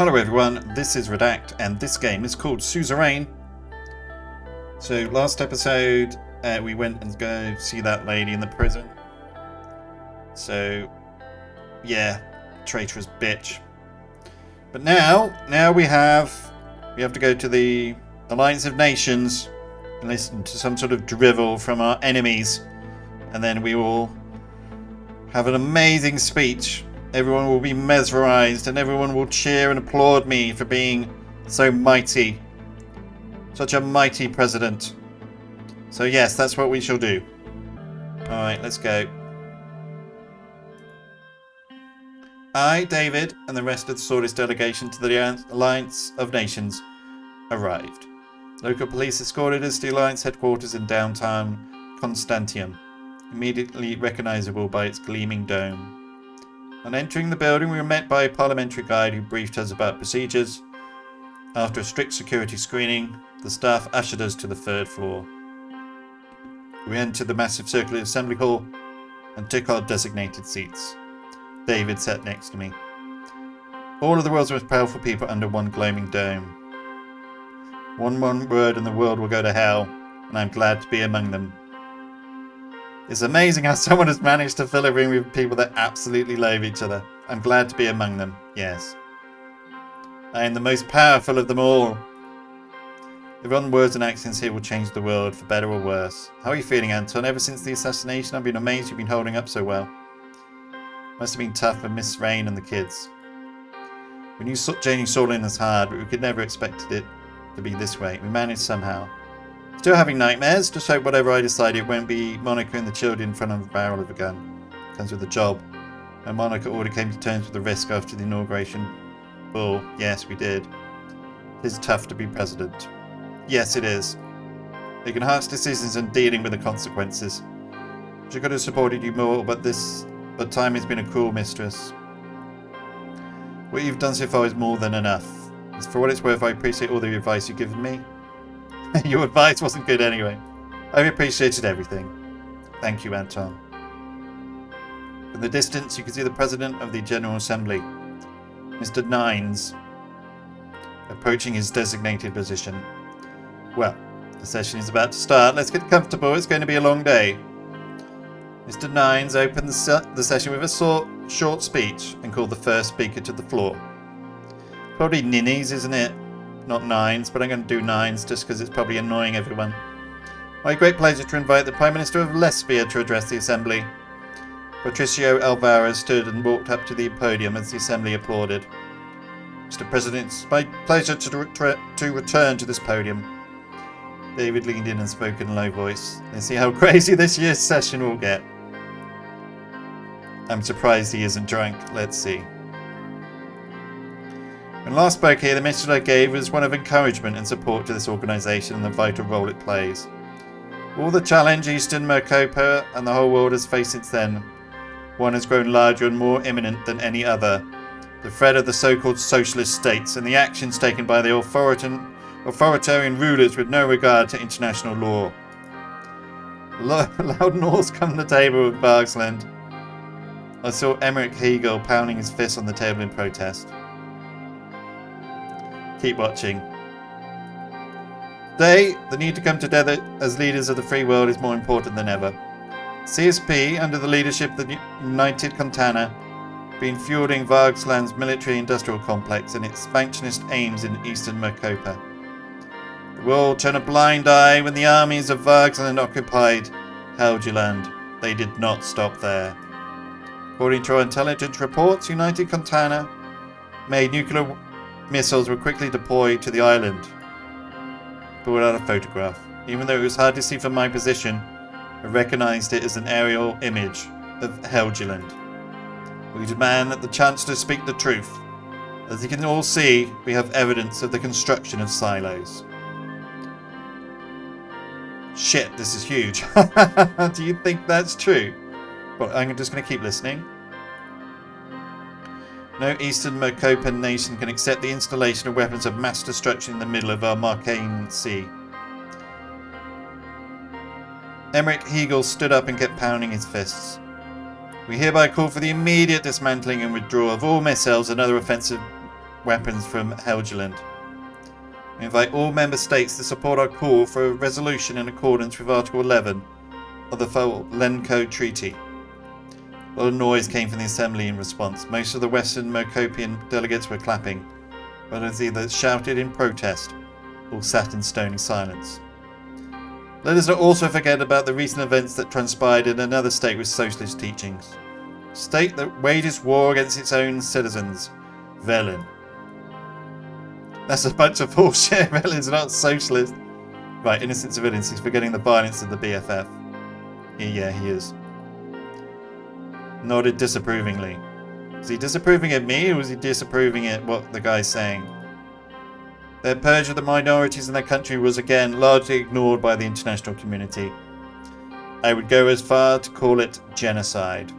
Hello everyone, this is Redact and this game is called Suzerain. So last episode we went and go see that lady in the prison. So yeah, traitorous bitch. But now we have to go to the Alliance of Nations and listen to some sort of drivel from our enemies, and then we will have an amazing speech. Everyone will be mesmerized and everyone will cheer and applaud me for being so mighty. Such a mighty president. So yes, that's what we shall do. Alright, let's go. I, David, and the rest of the Sordland delegation to the Alliance of Nations arrived. Local police escorted us to the Alliance headquarters in downtown Constantium, immediately recognizable by its gleaming dome. On entering the building, we were met by a parliamentary guide who briefed us about procedures. After a strict security screening, the staff ushered us to the third floor. We entered the massive circular assembly hall and took our designated seats. David sat next to me. All of the world's most powerful people under one glowing dome. One word and the world will go to hell, and I'm glad to be among them. It's amazing how someone has managed to fill a room with people that absolutely loathe each other. I'm glad to be among them, yes. I am the most powerful of them all. The wrong words and accents here will change the world, for better or worse. How are you feeling, Anton? Ever since the assassination, I've been amazed you've been holding up so well. Must have been tough for Miss Rain and the kids. We knew joining Sordland was hard, but we could never expected it to be this way. We managed somehow. Still having nightmares? Just hope whatever I decide it won't be Monica and the children in front of the barrel of a gun. Comes with the job. And Monica already came to terms with the risk after the inauguration. Bull. Yes, we did. It is tough to be president. Yes, it is. Making harsh decisions and dealing with the consequences. She could have supported you more, but time has been a cruel mistress. What you've done so far is more than enough. As for what it's worth, I appreciate all the advice you've given me. Your advice wasn't good anyway. I've appreciated everything. Thank you, Anton. In the distance, you can see the President of the General Assembly, Mr. Nines, approaching his designated position. Well, the session is about to start. Let's get comfortable. It's going to be a long day. Mr. Nines opened the session with a short speech and called the first speaker to the floor. Probably Ninnies, isn't it? Not Nines, but I'm going to do Nines just because it's probably annoying everyone. My great pleasure to invite the Prime Minister of Lesbia to address the Assembly. Patricio Alvarez stood and walked up to the podium as the Assembly applauded. Mr. President, it's my pleasure to return to this podium. David leaned in and spoke in a low voice. Let's see how crazy this year's session will get. I'm surprised he isn't drunk. Let's see. When last spoke here, the message I gave was one of encouragement and support to this organisation and the vital role it plays. All the challenge Eastern Mercopa and the whole world has faced since then, one has grown larger and more imminent than any other. The threat of the so-called socialist states and the actions taken by the authoritarian rulers with no regard to international law. Loud Norse come to the table with Vargsland. I saw Emmerich Hegel pounding his fist on the table in protest. Keep watching. Today, the need to come together as leaders of the free world is more important than ever. CSP, under the leadership of the United Contana, been fueling Vargsland's military-industrial complex and its expansionist aims in eastern Mercopa. The world turned a blind eye when the armies of Vargsland occupied Helgeland. They did not stop there. According to our intelligence reports, United Contana made nuclear missiles were quickly deployed to the island, but without a photograph. Even though it was hard to see from my position, I recognized it as an aerial image of Helgeland. We demand that the Chancellor speak the truth. As you can all see, we have evidence of the construction of silos. Shit, this is huge. Do you think that's true? Well, I'm just going to keep listening. No Eastern Mercopan nation can accept the installation of weapons of mass destruction in the middle of our Marcane Sea. Emmerich Hegel stood up and kept pounding his fists. We hereby call for the immediate dismantling and withdrawal of all missiles and other offensive weapons from Helgeland. We invite all member states to support our call for a resolution in accordance with Article 11 of the Lenco Treaty. A lot of noise came from the Assembly in response. Most of the Western Mokopian delegates were clapping, but others either shouted in protest or sat in stony silence. Let us not also forget about the recent events that transpired in another state with socialist teachings. A state that wages war against its own citizens, Velin. That's a bunch of bullshit. Velin's not socialist. Right, innocent civilians. He's forgetting the violence of the BFF. Yeah, he is. Nodded disapprovingly. Was he disapproving at me, or was he disapproving at what the guy's saying? Their purge of the minorities in their country was again largely ignored by the international community. I would go as far to call it genocide.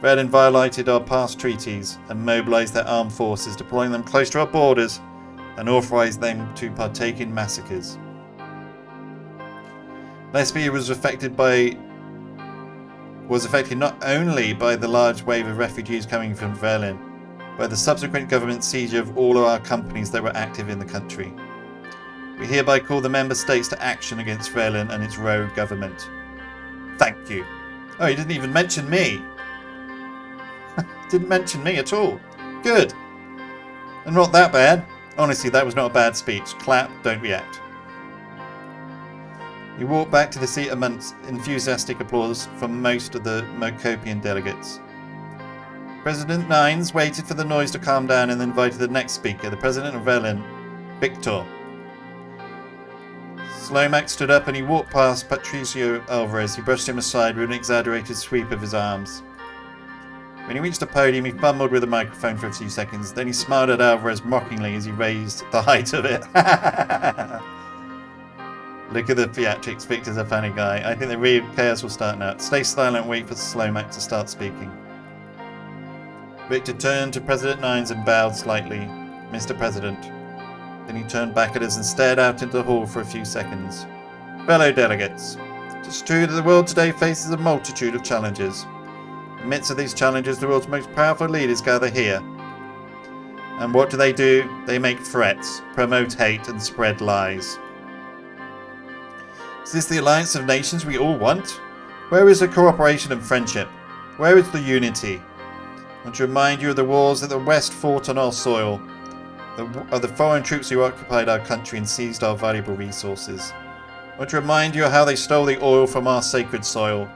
Velin violated our past treaties and mobilized their armed forces, deploying them close to our borders and authorized them to partake in massacres. Lesbia was affected not only by the large wave of refugees coming from Velin, by the subsequent government siege of all of our companies that were active in the country. We hereby call the member states to action against Velin and its rogue government. Thank you. Oh, he didn't even mention me. Didn't mention me at all. Good. And not that bad. Honestly, that was not a bad speech. Clap, don't react. He walked back to the seat amongst enthusiastic applause from most of the Mokopian delegates. President Nines waited for the noise to calm down and invited the next speaker, the president of Velin, Victor. Slomak stood up and he walked past Patricio Alvarez. He brushed him aside with an exaggerated sweep of his arms. When he reached the podium, he fumbled with the microphone for a few seconds. Then he smiled at Alvarez mockingly as he raised the height of it. Look at the theatrics. Victor's a funny guy. I think the real chaos will start now. Stay silent and wait for Slomak to start speaking. Victor turned to President Nines and bowed slightly. Mr. President. Then he turned back at us and stared out into the hall for a few seconds. Fellow delegates, it is true that the world today faces a multitude of challenges. In the midst of these challenges, the world's most powerful leaders gather here. And what do? They make threats, promote hate, and spread lies. Is this the alliance of nations we all want? Where is the cooperation and friendship? Where is the unity? I want to remind you of the wars that the West fought on our soil, of the foreign troops who occupied our country and seized our valuable resources. I want to remind you of how they stole the oil from our sacred soil,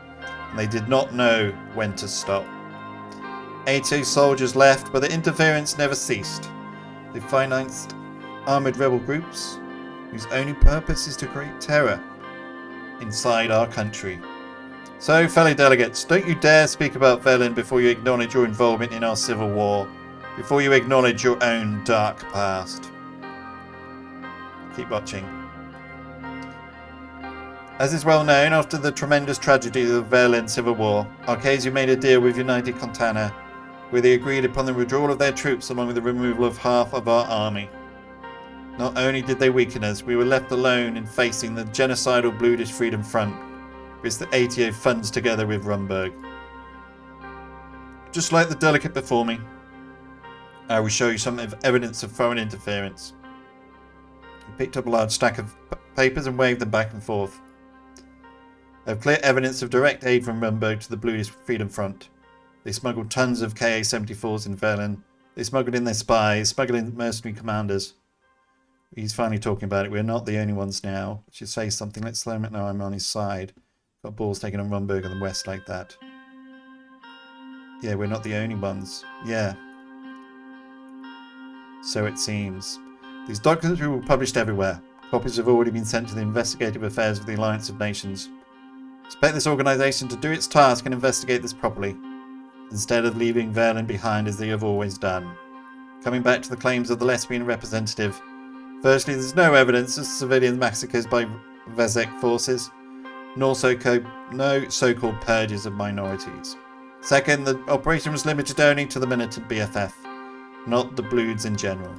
and they did not know when to stop. 80 soldiers left, but the interference never ceased. They financed armoured rebel groups whose only purpose is to create terror inside our country. So, fellow delegates, don't you dare speak about Velin before you acknowledge your involvement in our civil war, before you acknowledge your own dark past. Keep watching. As is well known, after the tremendous tragedy of the Velin Civil War, Arcasia made a deal with United Contana, where they agreed upon the withdrawal of their troops along with the removal of half of our army. Not only did they weaken us, we were left alone in facing the genocidal Bluish Freedom Front, which the ATO funds together with Rumberg. Just like the delegate before me, I will show you some evidence of foreign interference. He picked up a large stack of papers and waved them back and forth. I have clear evidence of direct aid from Rumberg to the Bluish Freedom Front. They smuggled tons of KA-74s in Velin. They smuggled in their spies, smuggled in mercenary commanders. He's finally talking about it. We're not the only ones now. I should say something. Let's let him know I'm on his side. Got balls taken on Rumberg in the West like that. Yeah, we're not the only ones. Yeah. So it seems. These documents will be published everywhere. Copies have already been sent to the investigative affairs of the Alliance of Nations. Expect this organisation to do its task and investigate this properly, instead of leaving Velin behind as they have always done. Coming back to the claims of the lesbian representative. Firstly, there's no evidence of civilian massacres by Vezek forces, nor no so-called purges of minorities. Second, the operation was limited only to the militant BFF, not the Bloods in general.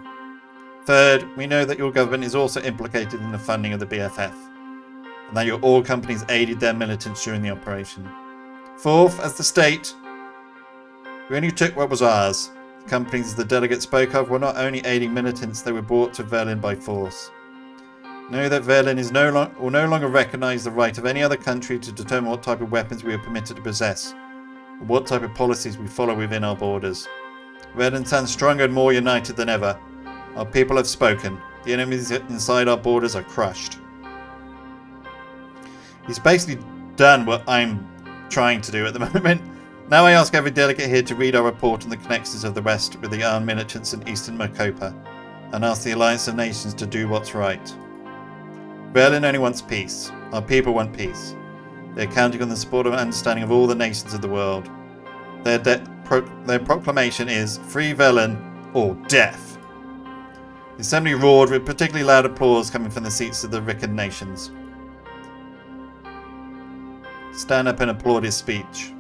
Third, we know that your government is also implicated in the funding of the BFF, and that your oil companies aided their militants during the operation. Fourth, as the state, we only took what was ours. The companies the delegate spoke of were not only aiding militants, they were brought to Verlin by force. Know that Verlin will no longer recognise the right of any other country to determine what type of weapons we are permitted to possess, or what type of policies we follow within our borders. Verlin stands stronger and more united than ever. Our people have spoken. The enemies inside our borders are crushed. He's basically done what I'm trying to do at the moment. Now I ask every delegate here to read our report on the connections of the West with the armed militants in Eastern Mokopa, and ask the Alliance of Nations to do what's right. Berlin only wants peace. Our people want peace. They are counting on the support and understanding of all the nations of the world. Their proclamation is Free Berlin or Death. The assembly roared with particularly loud applause coming from the seats of the Rican nations. Stand up and applaud his speech.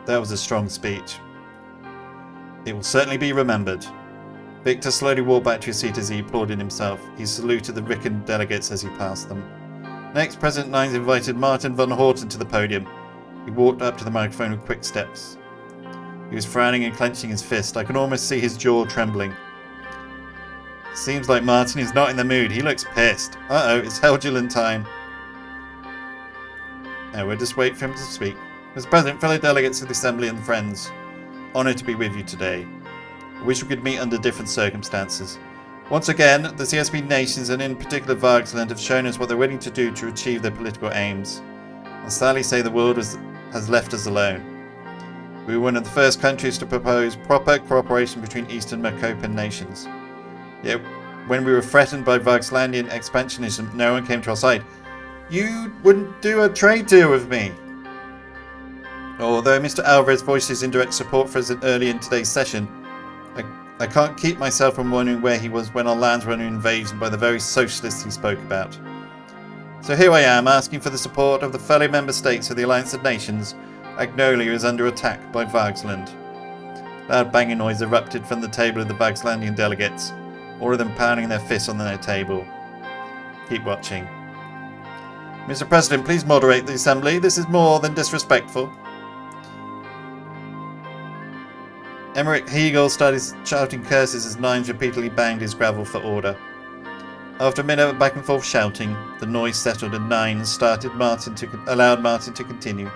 That was a strong speech. It will certainly be remembered. Victor slowly walked back to his seat as he applauded himself. He saluted the Rican delegates as he passed them. Next, President Nines invited Martin von Horten to the podium. He walked up to the microphone with quick steps. He was frowning and clenching his fist. I can almost see his jaw trembling. Seems like Martin is not in the mood. He looks pissed. Uh-oh, it's Helgeland time. Now we'll just wait for him to speak. Mr. President, fellow delegates of the Assembly and friends, honoured to be with you today. I wish we could meet under different circumstances. Once again, the CSP nations, and in particular Vargsland, have shown us what they're willing to do to achieve their political aims. I'll sadly say the world has left us alone. We were one of the first countries to propose proper cooperation between Eastern Mokopan nations. Yet, when we were threatened by Vargslandian expansionism, no one came to our side. You wouldn't do a trade deal with me. Although Mr. Alvarez voiced his indirect support for us early in today's session, I can't keep myself from wondering where he was when our lands were under invasion by the very socialists he spoke about. So here I am, asking for the support of the fellow member states of the Alliance of Nations. Agnolia is under attack by Vargsland. Loud banging noise erupted from the table of the Vargslandian delegates, all of them pounding their fists on their table. Keep watching. Mr. President, please moderate the Assembly. This is more than disrespectful. Emmerich Hegel started shouting curses as Nines repeatedly banged his gravel for order. After a minute of back and forth shouting, the noise settled and Nines allowed Martin to continue.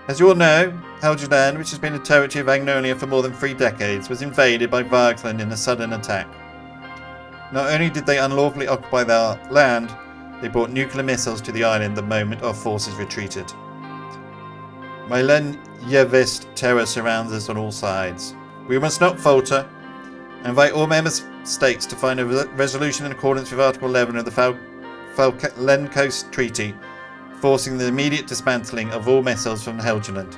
As you all know, Helgeland, which has been a territory of Agnolia for more than 3 decades, was invaded by Vargsland in a sudden attack. Not only did they unlawfully occupy their land, they brought nuclear missiles to the island the moment our forces retreated. Milenjevist terror surrounds us on all sides. We must not falter. I invite all member states to find a resolution in accordance with Article 11 of the Falkland Treaty, forcing the immediate dismantling of all missiles from Helgeland.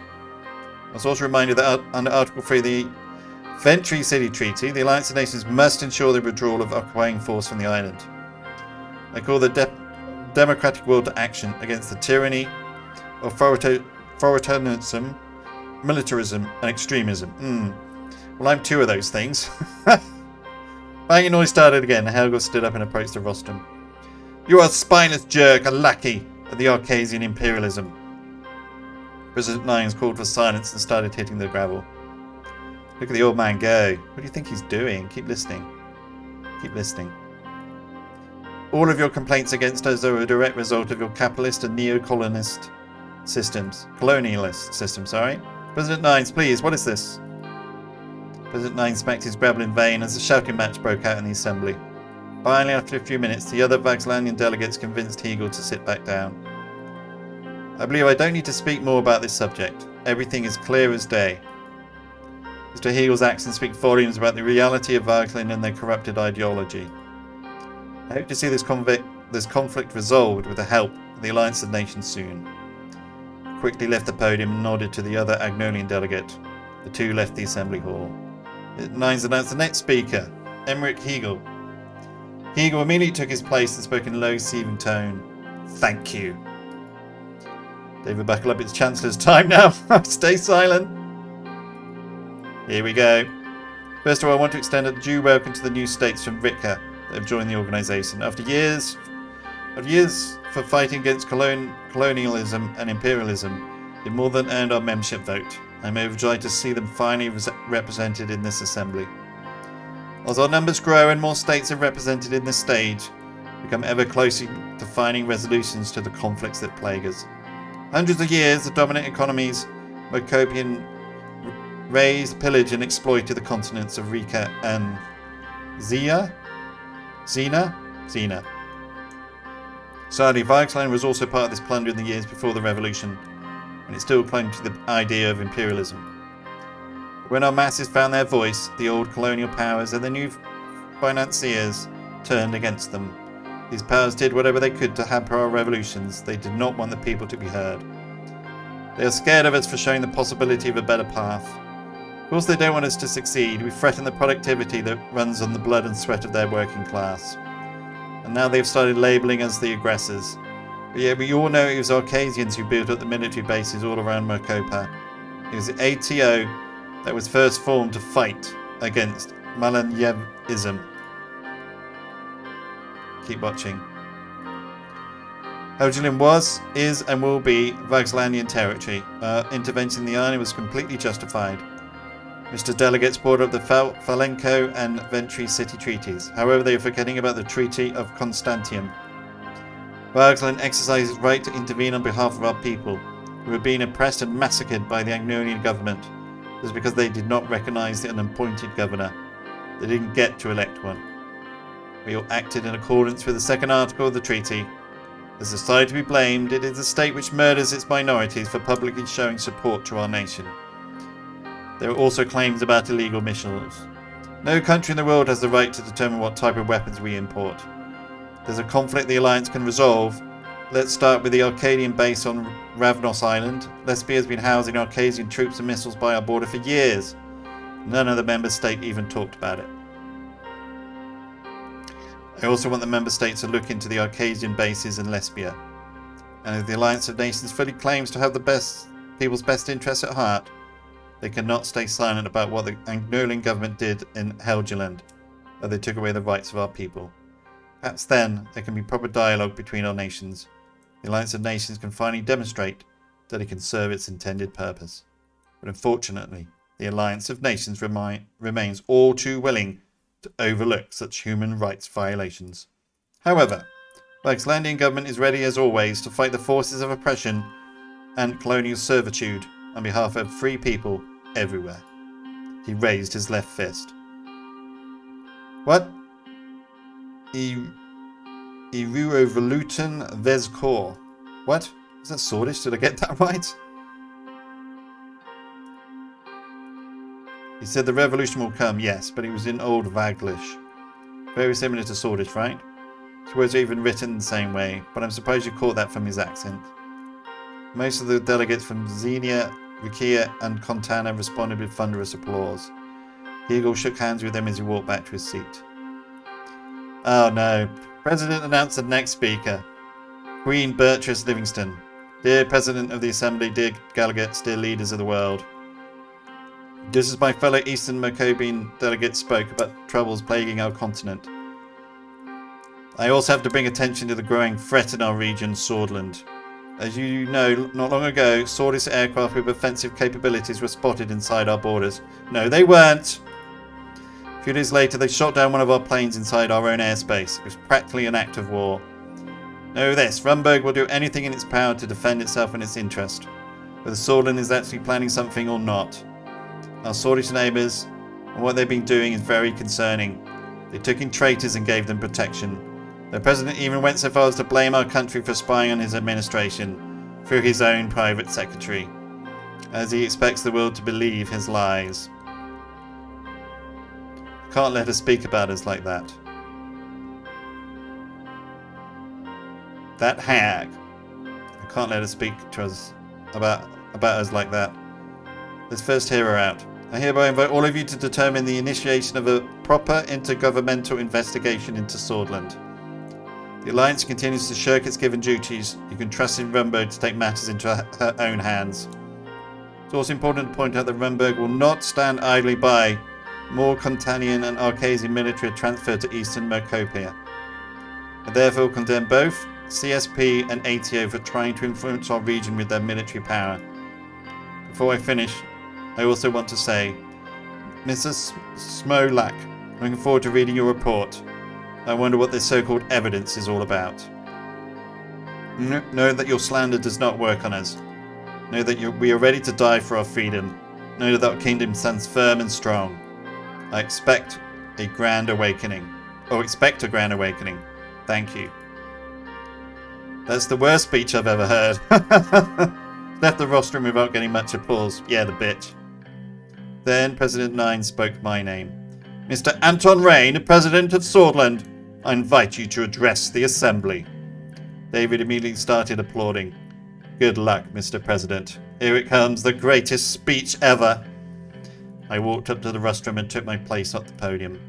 I was also reminded that under Article 3 of the Ventry City Treaty, the Alliance of Nations must ensure the withdrawal of occupying force from the island. I call the democratic world to action against the tyranny, authoritarianism, militarism, and extremism. Well, I'm 2 of those things. Banging noise started again. Helga stood up and approached the rostrum. You are a spineless jerk, a lackey of the Arcasian imperialism. President Nines called for silence and started hitting the gravel. Look at the old man go. What do you think he's doing? Keep listening. Keep listening. All of your complaints against us are a direct result of your capitalist and neo-colonialist systems. President Nines, please, what is this? President Nines smacked his gravel in vain as a shouting match broke out in the assembly. Finally, after a few minutes, the other Vargslandian delegates convinced Hegel to sit back down. I believe I don't need to speak more about this subject. Everything is clear as day. Mr. Hegel's actions speak volumes about the reality of Vargsland and their corrupted ideology. I hope to see this conflict resolved with the help of the Alliance of Nations soon. He quickly left the podium and nodded to the other Agnolian delegate. The 2 left the assembly hall. Nines announced the next speaker, Emmerich Hegel. Hegel immediately took his place and spoke in a low, seething tone. Thank you. David, buckle up, it's Chancellor's time now. Stay silent. Here we go. First of all, I want to extend a due welcome to the new states from Ritka that have joined the organisation. After years for fighting against colonialism and imperialism, they've more than earned our membership vote. I'm overjoyed to see them finally represented in this assembly. As our numbers grow and more states are represented in this stage, we become ever closer to finding resolutions to the conflicts that plague us. Hundreds of years, the dominant economies, Mokopian, raised, pillaged, and exploited the continents of Rika and Zena. Sadly, Vigeland was also part of this plunder in the years before the revolution, and it still clung to the idea of imperialism. But when our masses found their voice, the old colonial powers and the new financiers turned against them. These powers did whatever they could to hamper our revolutions. They did not want the people to be heard. They are scared of us for showing the possibility of a better path. Of course, they don't want us to succeed. We threaten the productivity that runs on the blood and sweat of their working class. And now they've started labelling us the aggressors. But yeah, we all know it was Arcasians who built up the military bases all around Mokopa. It was the ATO that was first formed to fight against Malayevism. Keep watching. Helgeland was, is, and will be Vaxlandian territory. Our intervention in the island was completely justified. Mr. Delegates brought up the Falenko and Ventry city treaties. However, they are forgetting about the Treaty of Constantium. Vaxland exercised its right to intervene on behalf of our people, who were being oppressed and massacred by the Agnonian government. This is because they did not recognise the unappointed governor. They didn't get to elect one. We all acted in accordance with the second article of the treaty. As a side to be blamed, it is the state which murders its minorities for publicly showing support to our nation. There are also claims about illegal missiles. No country in the world has the right to determine what type of weapons we import. There's a conflict the Alliance can resolve. Let's start with the Arcadian base on Ravnos Island. Lesbia has been housing Arcadian troops and missiles by our border for years. None of the member states even talked about it. I also want the member states to look into the Arcadian bases in Lesbia. And if the Alliance of Nations fully claims to have the people's best interests at heart, they cannot stay silent about what the Agnolian government did in Helgeland, where they took away the rights of our people. Perhaps then there can be proper dialogue between our nations. The Alliance of Nations can finally demonstrate that it can serve its intended purpose. But unfortunately, the Alliance of Nations remains all too willing to overlook such human rights violations. However, the Icelandic government is ready as always to fight the forces of oppression and colonial servitude on behalf of free people everywhere. He raised his left fist. What? Iruovolutan Vezkor. What? Is that Swordish? Did I get that right? He said the revolution will come, yes, but it was in Old Vaglish. Very similar to Swordish, right? His words are even written the same way, but I'm surprised you caught that from his accent. Most of the delegates from Xenia, Rukia and Contana responded with thunderous applause. Hegel shook hands with them as he walked back to his seat. Oh no. President announced the next speaker. Queen Beatrice Livingston. Dear President of the Assembly, dear delegates, dear leaders of the world. Just as my fellow Eastern Mokobian delegates spoke about troubles plaguing our continent, I also have to bring attention to the growing threat in our region, Sordland. As you know, not long ago, Swordist aircraft with offensive capabilities were spotted inside our borders. No, they weren't! A few days later, they shot down one of our planes inside our own airspace. It was practically an act of war. Know this, Rumberg will do anything in its power to defend itself and its interest, whether Sordland is actually planning something or not. Our Swordish neighbours and what they've been doing is very concerning. They took in traitors and gave them protection. The President even went so far as to blame our country for spying on his administration through his own private secretary, as he expects the world to believe his lies. Can't let her speak about us like that. That hag. I can't let her speak to us about us like that. Let's first hear her out. I hereby invite all of you to determine the initiation of a proper intergovernmental investigation into Sordland. The Alliance continues to shirk its given duties. You can trust in Rumberg to take matters into her own hands. It's also important to point out that Rumberg will not stand idly by more Contanian and Arcasian military transferred to Eastern Mercopia. I therefore condemn both CSP and ATO for trying to influence our region with their military power. Before I finish, I also want to say, Mrs. Smolak, I'm looking forward to reading your report. I wonder what this so-called evidence is all about. Know that your slander does not work on us. Know that we are ready to die for our freedom. Know that our kingdom stands firm and strong. I expect a grand awakening. Expect a grand awakening. Thank you. That's the worst speech I've ever heard. Left the rostrum without getting much applause. Yeah, the bitch. Then President 9 spoke my name. Mr. Anton Rain, President of Sordland, I invite you to address the Assembly. David immediately started applauding. Good luck, Mr. President. Here it comes, the greatest speech ever. I walked up to the rostrum and took my place at the podium.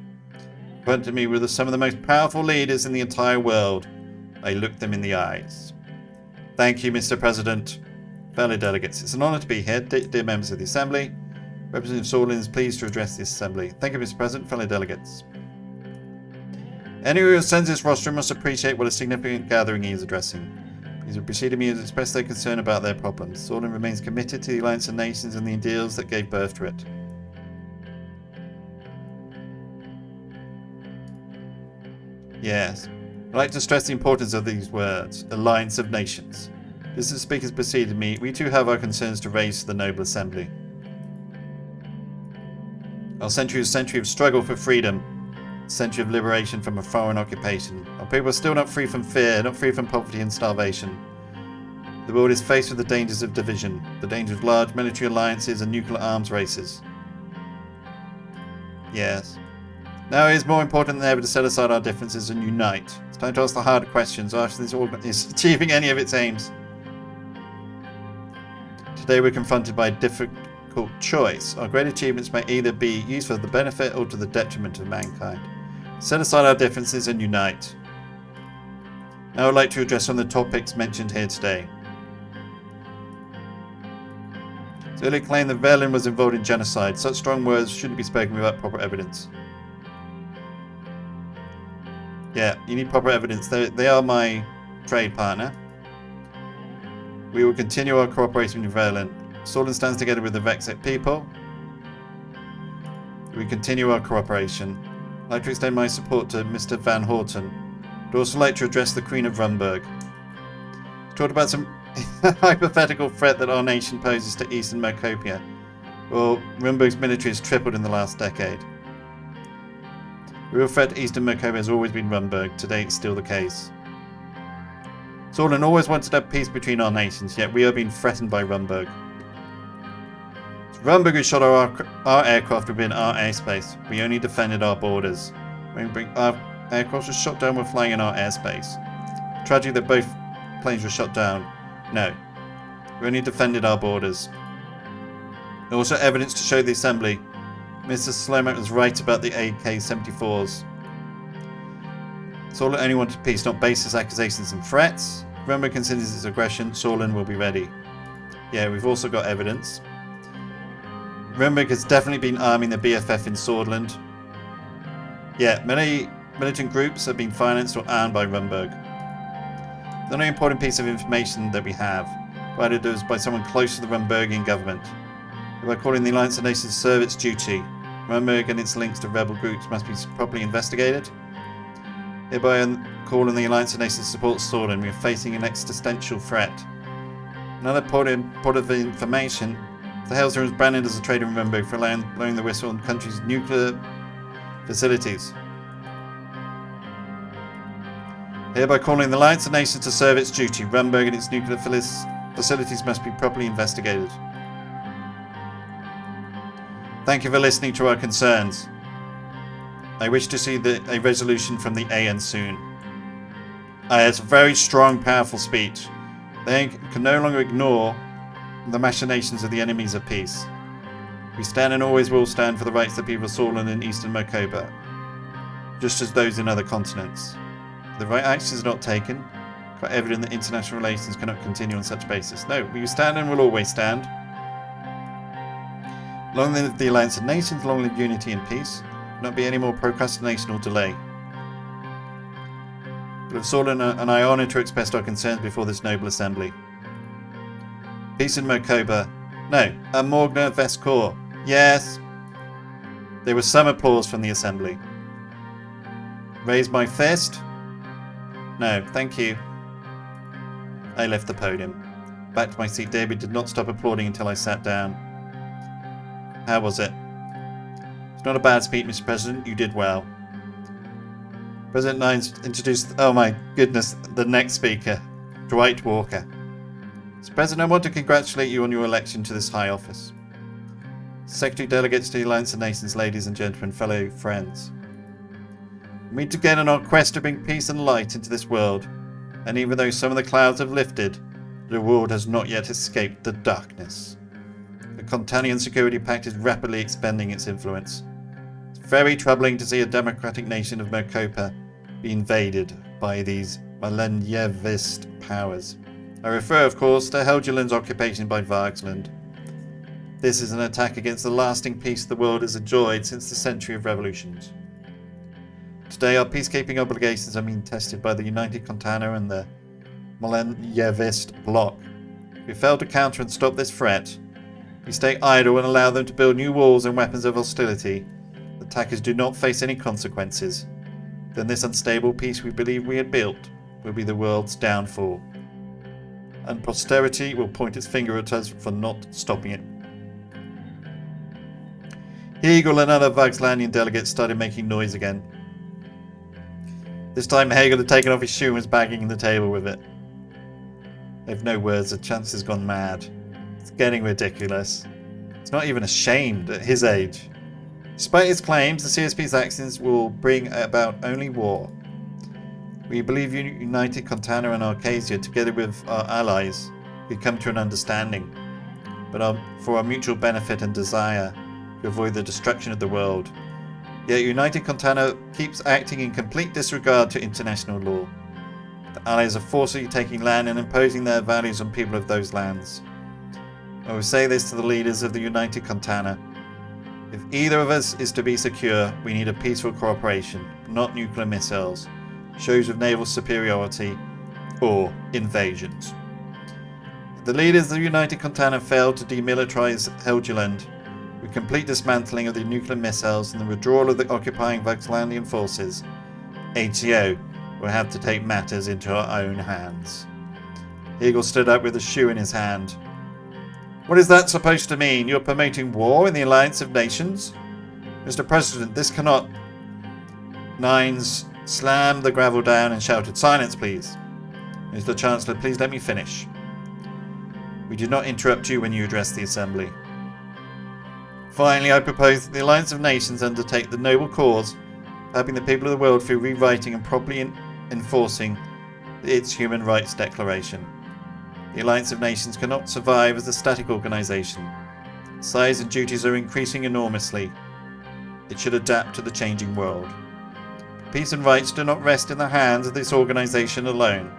In front of me were some of the most powerful leaders in the entire world. I looked them in the eyes. Thank you, Mr. President. Fellow delegates, it's an honour to be here, dear members of the Assembly. Representative Sordland is pleased to address the Assembly. Thank you, Mr. President, fellow delegates. Anyone who sends this rostrum must appreciate what a significant gathering he is addressing. These have preceded me to express their concern about their problems. Sordland remains committed to the Alliance of Nations and the ideals that gave birth to it. Yes. I'd like to stress the importance of these words, Alliance of Nations. Just as the speakers preceded me, we too have our concerns to raise to the noble assembly. Our century is a century of struggle for freedom, a century of liberation from a foreign occupation. Our people are still not free from fear, not free from poverty and starvation. The world is faced with the dangers of division, the danger of large military alliances and nuclear arms races. Yes. Now it is more important than ever to set aside our differences and unite. It's time to ask the hard questions after this organ is achieving any of its aims. Today we're confronted by a difficult choice. Our great achievements may either be used for the benefit or to the detriment of mankind. Set aside our differences and unite. Now I'd like to address some of the topics mentioned here today. Earlier claimed that Verlin was involved in genocide. Such strong words shouldn't be spoken without proper evidence. Yeah, you need proper evidence. They are my trade partner. We will continue our cooperation with Verlin. Sordland stands together with the Vexit people. We continue our cooperation. I'd like to extend my support to Mr. Van Horten. I'd also like to address the Queen of Rumburg. Talked about some hypothetical threat that our nation poses to Eastern Mercopia. Well, Rumburg's military has tripled in the last decade. The real threat to Eastern Mercopia has always been Rumburg. Today it's still the case. Sordland always wanted to have peace between our nations, yet we are being threatened by Rumburg. It's Rumburg who shot our aircraft within our airspace. We only defended our borders. When our aircraft were shot down, we're flying in our airspace. Tragic that both planes were shot down. No. We only defended our borders. Also evidence to show the Assembly. Mr. Slomak was right about the AK-74s. Sordland only wanted peace, not baseless accusations and threats. If Rumburg considers its aggression, Sordland will be ready. Yeah, we've also got evidence. Rumburg has definitely been arming the BFF in Sordland. Yeah, many militant groups have been financed or armed by Rumburg. The only important piece of information that we have, provided us by someone close to the Rumburgian government. By calling the Alliance of Nations to serve its duty, Rumburg and its links to rebel groups must be properly investigated. Hereby calling the Alliance of Nations to support Sordland, we are facing an existential threat. Another point of information, the Hellstorm was branded as a traitor in Rumburg for blowing the whistle on the country's nuclear facilities. Hereby calling the Alliance of Nations to serve its duty, Rumburg and its nuclear facilities must be properly investigated. Thank you for listening to our concerns. I wish to see a resolution from the AN soon. It's a very strong, powerful speech. They can no longer ignore the machinations of the enemies of peace. We stand and always will stand for the rights of the people of Sordland and Eastern Mercopia, just as those in other continents. If the right actions are not taken, quite evident that international relations cannot continue on such basis. No, we stand and will always stand. Long live the Alliance of Nations, long live unity and peace. Not be any more procrastination or delay. But of Sordland and I honour to express our concerns before this noble assembly. Peace in Mercopia, No, a Morgna Vescor. Yes. There was some applause from the assembly. Raise my fist? No, thank you. I left the podium. Back to my seat, David did not stop applauding until I sat down. How was it? It's not a bad speech, Mr. President. You did well. President Nines introduced... Oh my goodness, the next speaker. Dwight Walker. Mr. President, I want to congratulate you on your election to this high office. Secretary Delegates to the Alliance of Nations, ladies and gentlemen, fellow friends. We meet again on our quest to bring peace and light into this world. And even though some of the clouds have lifted, the world has not yet escaped the darkness. The Contanian Security Pact is rapidly expanding its influence. It's very troubling to see a democratic nation of Mercopa be invaded by these Malenyevist powers. I refer, of course, to Helgeland's occupation by Vargsland. This is an attack against the lasting peace the world has enjoyed since the century of revolutions. Today, our peacekeeping obligations are being tested by the United Contana and the Malenyevist bloc. If we fail to counter and stop this threat, we stay idle and allow them to build new walls and weapons of hostility. Attackers do not face any consequences. Then this unstable peace we believe we had built will be the world's downfall. And posterity will point its finger at us for not stopping it. Hegel and other Vaxlandian delegates started making noise again. This time Hegel had taken off his shoe and was banging the table with it. I have no words, the chance has gone mad. It's getting ridiculous. It's not even ashamed at his age. Despite his claims, the CSP's actions will bring about only war. We believe United Contana and Arcasia, together with our allies, could come to an understanding. But for our mutual benefit and desire to avoid the destruction of the world. Yet United Contana keeps acting in complete disregard to international law. The allies are forcibly taking land and imposing their values on people of those lands. I will say this to the leaders of the United Contana. If either of us is to be secure, we need a peaceful cooperation, not nuclear missiles, shows of naval superiority, or invasions. If the leaders of the United Contana fail to demilitarize Helgeland, with complete dismantling of the nuclear missiles and the withdrawal of the occupying Vaxlandian forces, ATO will have to take matters into our own hands. Hegel stood up with a shoe in his hand. What is that supposed to mean? You're promoting war in the Alliance of Nations? Mr. President, this cannot... Nines slammed the gravel down and shouted, Silence, please. Mr. Chancellor, please let me finish. We did not interrupt you when you addressed the Assembly. Finally, I propose that the Alliance of Nations undertake the noble cause of helping the people of the world through rewriting and properly enforcing its Human Rights Declaration. The Alliance of Nations cannot survive as a static organisation. Size and duties are increasing enormously. It should adapt to the changing world. Peace and rights do not rest in the hands of this organisation alone.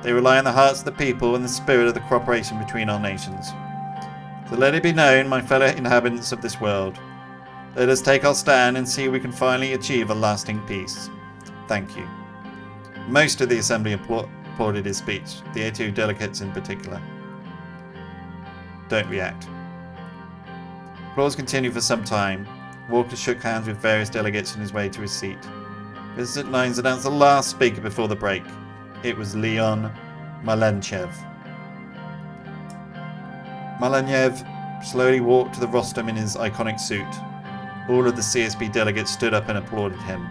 They rely on the hearts of the people and the spirit of the cooperation between our nations. So let it be known, my fellow inhabitants of this world, let us take our stand and see if we can finally achieve a lasting peace. Thank you. Most of the Assembly applauded his speech, the ATO delegates in particular. Don't react. Applause continued for some time. Walker shook hands with various delegates on his way to his seat. President Nines announced the last speaker before the break. It was Leon Malenchev. Malenchev slowly walked to the rostrum in his iconic suit. All of the CSP delegates stood up and applauded him.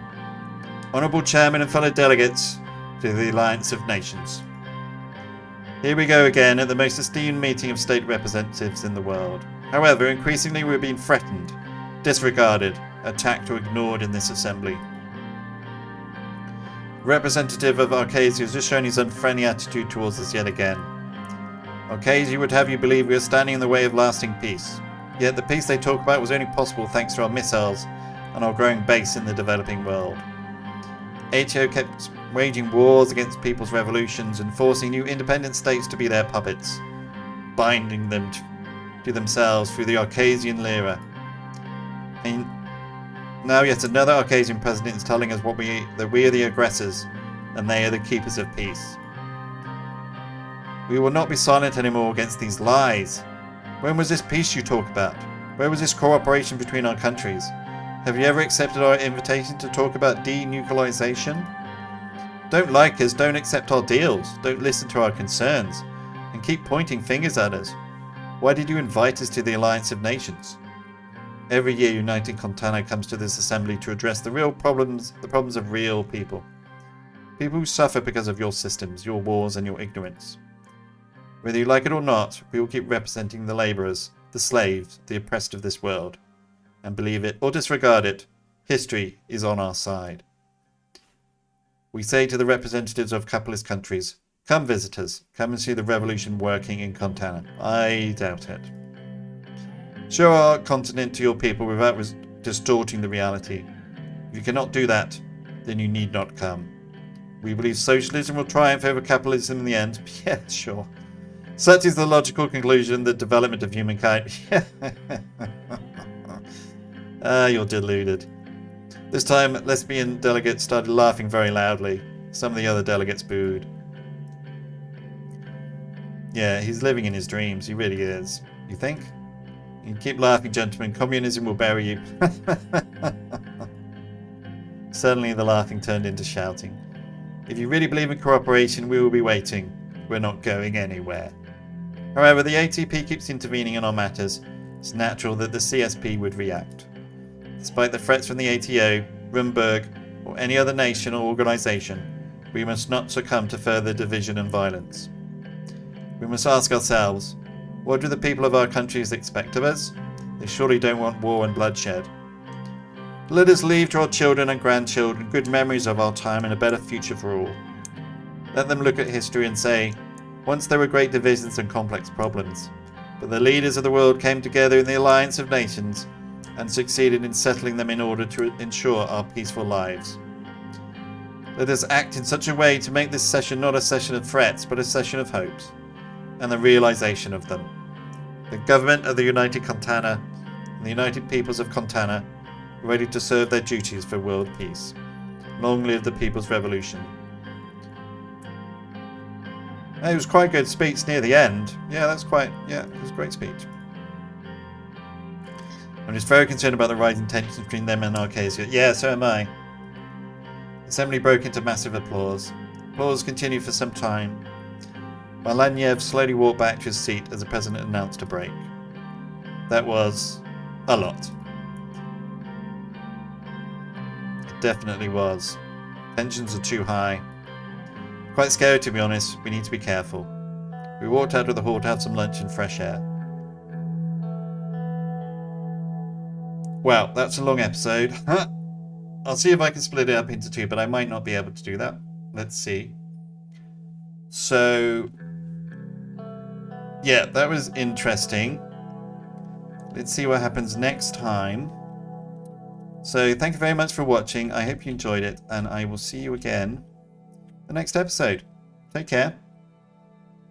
Honourable Chairman and fellow delegates to the Alliance of Nations. Here we go again at the most esteemed meeting of state representatives in the world. However, increasingly we're being threatened, disregarded, attacked or ignored in this assembly. Representative of Arcasia has just shown his unfriendly attitude towards us yet again. Arcasia would have you believe we are standing in the way of lasting peace. Yet the peace they talk about was only possible thanks to our missiles and our growing base in the developing world. ATO kept waging wars against people's revolutions and forcing new independent states to be their puppets, binding them to themselves through the Arcasian lira. And now yet another Arcasian president is telling us that we are the aggressors and they are the keepers of peace. We will not be silent anymore against these lies. When was this peace you talk about? Where was this cooperation between our countries? Have you ever accepted our invitation to talk about denuclearization? Don't like us, don't accept our deals, don't listen to our concerns, and keep pointing fingers at us. Why did you invite us to the Alliance of Nations? Every year, United Contana comes to this assembly to address the problems of real people. People who suffer because of your systems, your wars, and your ignorance. Whether you like it or not, we will keep representing the labourers, the slaves, the oppressed of this world. And believe it or disregard it, history is on our side. We say to the representatives of capitalist countries, come visit us, come and see the revolution working in Contana. I doubt it. Show our continent to your people without distorting the reality. If you cannot do that, then you need not come. We believe socialism will triumph over capitalism in the end. Yeah, sure. Such is the logical conclusion, the development of humankind. You're deluded. This time, lesbian delegates started laughing very loudly. Some of the other delegates booed. Yeah, he's living in his dreams. He really is. You think? You keep laughing, gentlemen. Communism will bury you. Suddenly, the laughing turned into shouting. If you really believe in cooperation, we will be waiting. We're not going anywhere. However, the ATP keeps intervening in our matters. It's natural that the CSP would react. Despite the threats from the ATO, Rumberg, or any other nation or organisation, we must not succumb to further division and violence. We must ask ourselves, what do the people of our countries expect of us? They surely don't want war and bloodshed. Let us leave to our children and grandchildren good memories of our time and a better future for all. Let them look at history and say, once there were great divisions and complex problems, but the leaders of the world came together in the Alliance of Nations and succeeded in settling them in order to ensure our peaceful lives. Let us act in such a way to make this session not a session of threats, but a session of hopes, and the realization of them. The government of the United Contana and the United Peoples of Contana are ready to serve their duties for world peace. Long live the People's Revolution. It was quite a good speech near the end. Yeah, it was a great speech. I'm just very concerned about the rising tensions between them and Arcasia. Yeah, so am I. The assembly broke into massive applause. Applause continued for some time. Malanyev slowly walked back to his seat as the president announced a break. That was a lot. It definitely was. Tensions are too high. Quite scary, to be honest. We need to be careful. We walked out of the hall to have some lunch and fresh air. Well, that's a long episode. I'll see if I can split it up into two, but I might not be able to do that. Let's see. So, yeah, that was interesting. Let's see what happens next time. So, thank you very much for watching. I hope you enjoyed it, and I will see you again the next episode. Take care.